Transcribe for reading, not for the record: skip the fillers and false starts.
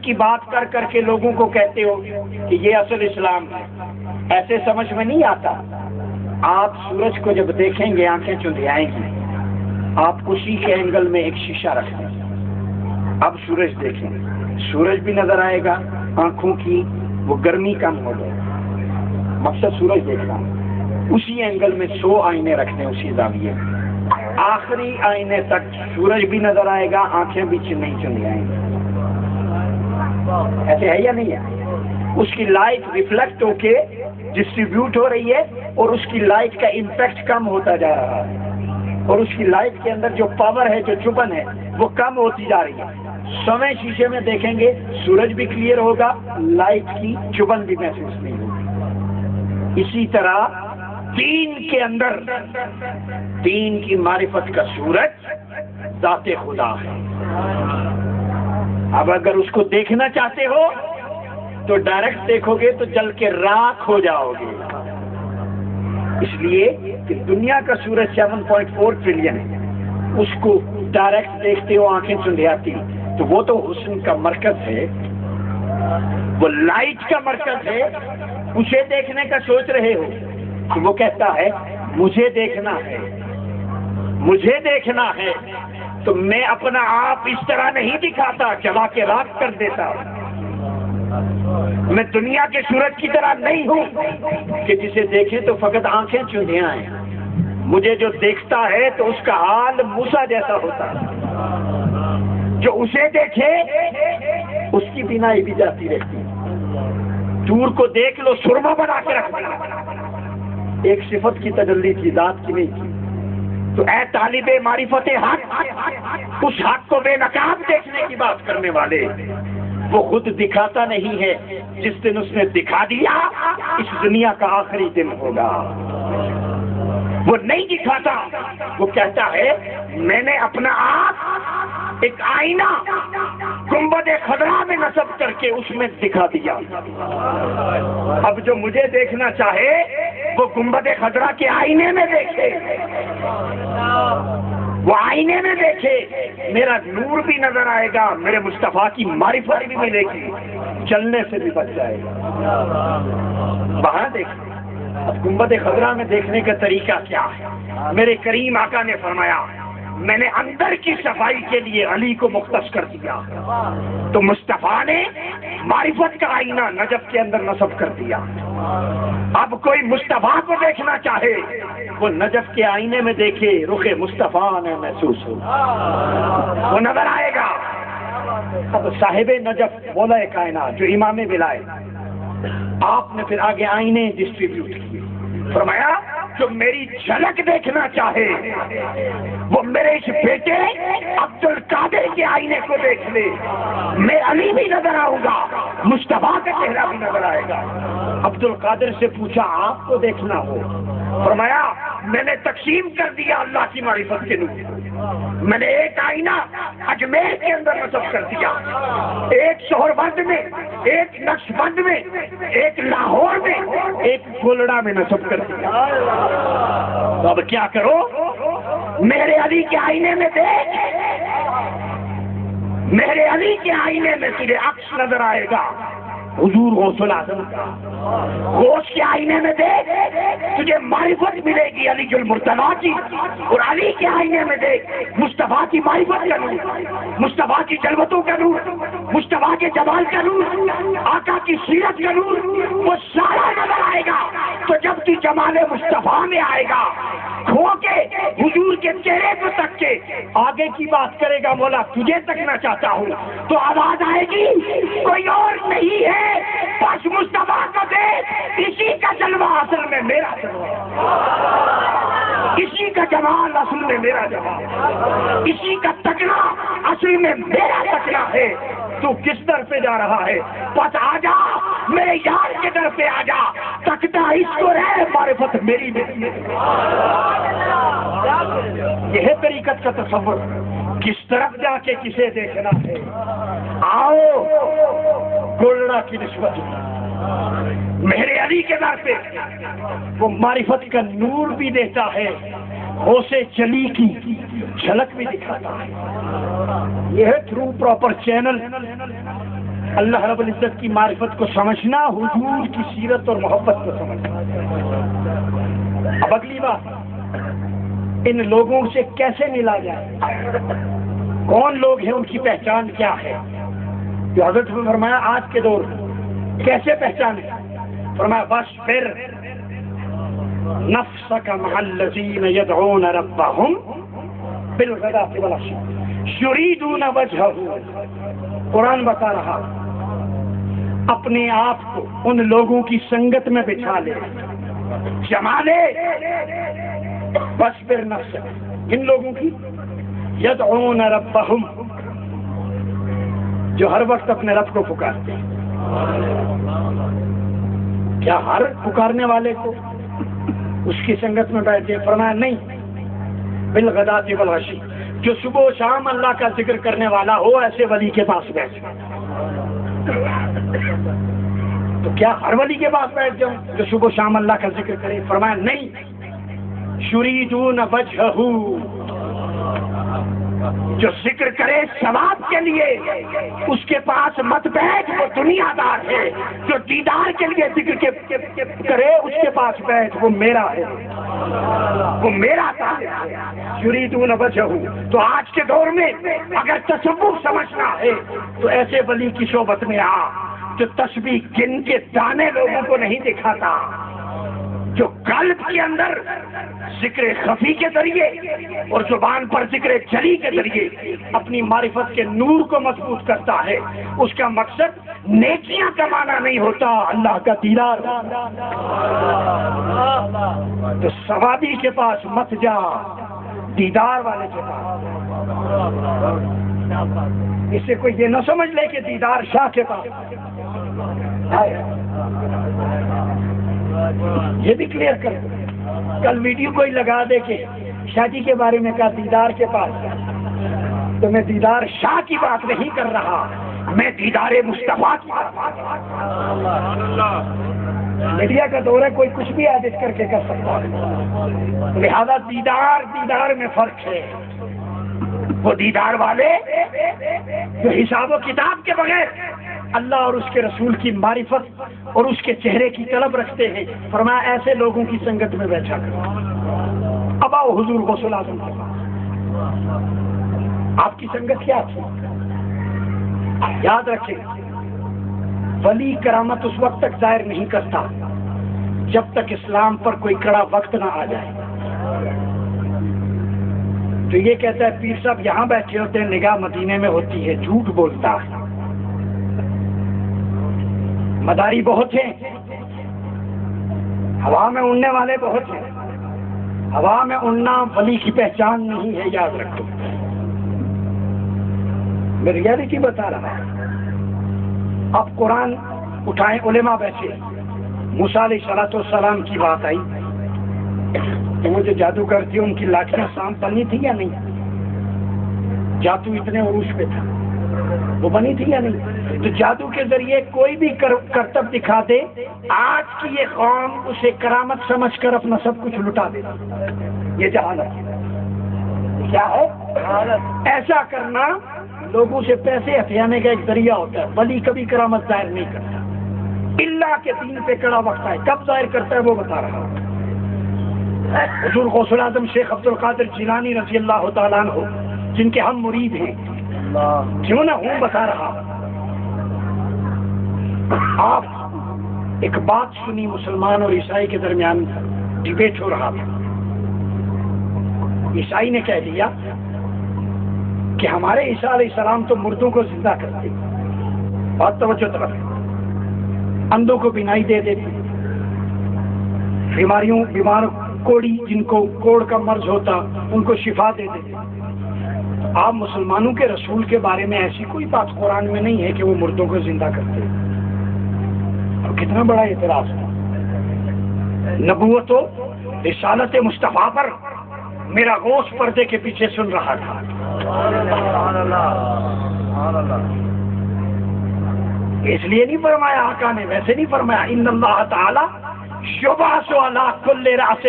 کی بات کر کر کے لوگوں کو کہتے ہو کہ یہ اصل اسلام ہے، ایسے سمجھ میں نہیں آتا۔ آپ سورج کو جب دیکھیں گے آنکھیں چندھی آئیں گی، آپ اسی کے اینگل میں ایک شیشہ رکھ دیں، اب سورج دیکھیں، سورج بھی نظر آئے گا، آنکھوں کی وہ گرمی کم ہو جائے گی، مقصد سورج دیکھنا۔ اسی اینگل میں 100 آئینے رکھ دیں اسی زاویے میں، آخری آئینے تک سورج بھی نظر آئے گا، آنکھیں بھی نہیں چندھی آئیں گی۔ ایسے ہے یا نہیں ہے؟ اس کی لائٹ ریفلیکٹ ہو کے ڈسٹریبیوٹ ہو رہی ہے اور اس کی لائٹ کا امپیکٹ کم ہوتا جا رہا ہے، اور اس کی لائٹ کے اندر جو پاور ہے، جو چبھن ہے، وہ کم ہوتی جا رہی ہے۔ سویں شیشے میں دیکھیں گے سورج بھی کلیئر ہوگا، لائٹ کی چبھن بھی محسوس نہیں ہوگی۔ اسی طرح دین کے اندر، دین کی معرفت کا سورج ذات خدا ہے۔ اب اگر اس کو دیکھنا چاہتے ہو تو ڈائریکٹ دیکھو گے تو جل کے راکھ ہو جاؤ گے، اس لیے کہ دنیا کا سورج 7.4 ٹریلین ہے، اس کو ڈائریکٹ دیکھتے ہو آنکھیں چندھیاتی، تو وہ تو حسن کا مرکز ہے، وہ لائٹ کا مرکز ہے، اسے دیکھنے کا سوچ رہے ہو کہ وہ کہتا ہے مجھے دیکھنا ہے، مجھے دیکھنا ہے، تو میں اپنا آپ اس طرح نہیں دکھاتا، چلا کے راکھ کر دیتا۔ میں دنیا کے سورج کی طرح نہیں ہوں کہ جسے دیکھیں تو فقط آنکھیں چندھیاں آئیں۔ مجھے جو دیکھتا ہے تو اس کا حال موسیٰ جیسا ہوتا ہے، جو اسے دیکھے اس کی بینائی بھی جاتی رہتی ہے۔ دور کو دیکھ لو، سرما بنا کے رکھ دیا، ایک صفت کی تجلی کی، ذات کی نہیں کی۔ تو اے طالب معرفت حق، اس حق کو بے نقاب دیکھنے کی بات کرنے والے، وہ خود دکھاتا نہیں ہے، جس دن اس نے دکھا دیا اس دنیا کا آخری دن ہوگا۔ وہ نہیں دکھاتا، وہ کہتا ہے میں نے اپنا آپ ایک آئینہ گنبد خضرا میں نصب کر کے اس میں دکھا دیا۔ اب جو مجھے دیکھنا چاہے وہ گنبد خضرا کے آئینے میں دیکھے، وہ آئینے میں دیکھے، میرا نور بھی نظر آئے گا، میرے مصطفیٰ کی معرفت بھی ملے گی، چلنے سے بھی بچ جائے گا۔ وہاں دیکھیں، اب گنبد خضرا میں دیکھنے کا طریقہ کیا ہے؟ میرے کریم آقا نے فرمایا میں نے اندر کی صفائی کے لیے علی کو مختص کر دیا، تو مصطفیٰ نے معرفت کا آئینہ نجف کے اندر نصب کر دیا۔ اب کوئی مصطفیٰ کو دیکھنا چاہے وہ نجف کے آئینے میں دیکھے، رخ مصطفیٰ نے محسوس ہو، وہ نظر آئے گا۔ اب صاحب نجف مولا کائنات جو امام ولایت، آپ نے پھر آگے آئینے ڈسٹریبیوٹ کیے، فرمایا جو میری جھلک دیکھنا چاہے وہ میرے اس بیٹے عبد القادر کے آئینے کو دیکھ لے، میں علی بھی نظر آؤں گا، مصطفیٰ کا چہرہ بھی نظر آئے گا۔ عبد القادر سے پوچھا آپ کو دیکھنا ہو؟ فرمایا میں نے تقسیم کر دیا اللہ کی معرفت کے نور، میں نے ایک آئینہ اجمیر کے اندر نصب کر دیا، ایک شہر بند میں، ایک نقش بند میں، ایک لاہور میں، ایک گولڑا میں نصب کر دیا۔ تو اب کیا کرو؟ میرے علی کے آئینے میں دیکھ، میرے علی کے آئینے میں تجھے عکس نظر آئے گا حضور غوث الاعظم کا، غوث کے آئینے میں دیکھ تجھے معرفت ملے گی علی المرتضیٰ کی، اور علی کے آئینے میں دیکھ مصطفیٰ کی معرفت کا نور، مصطفیٰ کی جلوتوں کا نور، مصطفیٰ کے جمال کا نور، آقا کی سیرت کا نور، وہ سارا نظر آئے گا۔ تو جب تو جمال مصطفیٰ میں آئے گا، کھو کے حضور کے چہرے کو تک کے آگے کی بات کرے گا، مولا تجھے تکنا چاہتا ہوں، تو آواز آئے گی کوئی اور نہیں ہے بس مصطفیٰ کو دیکھ، اسی کا جلوہ اصل میں میرا جلوہ، اسی کا جمال اصل میں میرا جمال، اسی کا تکنا اصل میں میرا تکنا ہے۔ تو کس در پہ جا رہا ہے؟ بس آ جا میرے یار کے در پہ آ جا، تکتا اس کو رہے، معرفت میری میں۔ یہ ہے طریقت کا تصور، کس طرف جا کے کسے دیکھنا ہے۔ آؤ گولڑا کی نسبت میرے علی کے در پہ وہ معرفت کا نور بھی دیتا ہے، اسے چلی کی جھلک بھی دکھاتا ہے۔ یہ ہے تھرو پراپر چینل اللہ رب العزت کی معرفت کو سمجھنا، حضور کی سیرت اور محبت کو سمجھنا۔ اب اگلی بات، ان لوگوں سے کیسے ملا جائے، کون لوگ ہیں، ان کی پہچان کیا ہے؟ جو حضرت نے فرمایا آج کے دور میں کیسے پہچانے، فرمایا بس پھر نفسک مع الذین یدعون ربهم بالغداۃ والعشی یریدون وجہہ۔ قرآن بتا رہا اپنے آپ کو ان لوگوں کی سنگت میں بٹھا لے، جما لے، بس پھر نفسک، ان لوگوں کی یدعون ربهم، جو ہر وقت اپنے رب کو پکارتے ہیں۔ کیا ہر پکارنے والے کو اس کی سنگت میں بیٹھے؟ فرمایا نہیں، بالغداۃ والعشی، جو صبح و شام اللہ کا ذکر کرنے والا ہو ایسے ولی کے پاس بیٹھ۔ تو کیا ہر ولی کے پاس بیٹھ جاؤں جو صبح و شام اللہ کا ذکر کرے؟ فرمایا نہیں، یریدون وجہہ، جو ذکر کرے ثواب کے لیے اس کے پاس مت بیٹھ، وہ دنیا دار ہے۔ جو دیدار کے لیے ذکر کرے اس کے پاس بیٹھ، وہ میرا ہے، وہ میرا طالب ہے۔ یریدون وجہہ۔ تو آج کے دور میں اگر تصوف سمجھنا ہے تو ایسے ولی کی صحبت میں آ جو تسبیح گن کے دانے لوگوں کو نہیں دکھاتا، جو قلب کے اندر ذکر خفی کے ذریعے اور زبان پر ذکر جلی کے ذریعے اپنی معرفت کے نور کو مضبوط کرتا ہے۔ اس کا مقصد نیکیاں کمانا نہیں ہوتا، اللہ کا دیدار۔ تو ثوابی کے پاس مت جا، دیدار والے کے پاس۔ اس سے کوئی یہ نہ سمجھ لے کہ دیدار شاہ کے پاس۔ یہ بھی کلیئر کر دو، کل ویڈیو کوئی لگا دے کہ شادی کے بارے میں کہا دیدار کے پاس، تو میں دیدار شاہ کی بات نہیں کر رہا، میں دیدار مصطفیٰ کی بات۔ میڈیا کا دور ہے، کوئی کچھ بھی ایڈٹ کر کے کر سکتا ہے، لہذا دیدار میں فرق ہے۔ وہ دیدار والے جو حساب و کتاب کے بغیر اللہ اور اس کے رسول کی معرفت اور اس کے چہرے کی طلب رکھتے ہیں، فرمایا ایسے لوگوں کی سنگت میں بیٹھا کرو۔ اب آؤ حضور غوث الاعظم کے پاس، آپ کی سنگت کیا تھی؟ یاد رکھیں، ولی کرامت اس وقت تک ظاہر نہیں کرتا جب تک اسلام پر کوئی کڑا وقت نہ آ جائے۔ تو یہ کہتا ہے پیر صاحب یہاں بیٹھے ہوتے ہیں، نگاہ مدینے میں ہوتی ہے، جھوٹ بولتا ہے۔ مداری بہت ہیں، ہوا میں اڑنے والے بہت ہیں، ہوا میں اڑنا ولی کی پہچان نہیں ہے، یاد رکھو۔ میں ریالٹی بتا رہا ہوں۔ اب قرآن اٹھائیں، علماء بیٹھے، موسیٰ علیہ السلام کی بات آئی تو وہ جو جادوگر تھے ان کی لاٹھیاں سانپ بنی تھی یا نہیں؟ جادو اتنے عروج پہ تھا، وہ بنی تھی یا نہیں؟ تو جادو کے ذریعے کوئی بھی کرتب دکھا دے، آج کی یہ قوم اسے کرامت سمجھ کر اپنا سب کچھ لٹا دے۔ یہ جہالت کیا ہے؟ ایسا کرنا لوگوں سے پیسے ہتھیانے کا ایک ذریعہ ہوتا ہے۔ ولی کبھی کرامت ظاہر نہیں کرتا، اللہ کے دین پہ کڑا وقت ہے، کب ظاہر کرتا ہے وہ بتا رہا ہوں۔ حضور غوث الاعظم شیخ عبد القادر جیلانی رضی اللہ تعالیٰ عنہ، جن کے ہم مرید ہیں، کیوں نہ ہوں بتا رہا۔ آپ ایک بات سنی، مسلمان اور عیسائی کے درمیان ڈیبیٹ ہو رہا تھا۔ عیسائی نے کہہ دیا کہ ہمارے عیسیٰ علیہ السلام تو مردوں کو زندہ کرتے، بات توجہ طرف، اندھوں کو بینائی دے دیتے، بیمار کوڑی جن کو کوڑ کا مرض ہوتا ان کو شفا دے دیتے۔ آپ مسلمانوں کے رسول کے بارے میں ایسی کوئی بات قرآن میں نہیں ہے کہ وہ مردوں کو زندہ کرتے۔ اور کتنا بڑا اعتراض تھا۔ نبوت و رسالت مصطفیٰ پر میرا غوث پردے کے پیچھے سن رہا تھا۔ اس لیے نہیں فرمایا آقا نے، ویسے نہیں فرمایا، ان اللہ تعالی یبعث علی کل رأس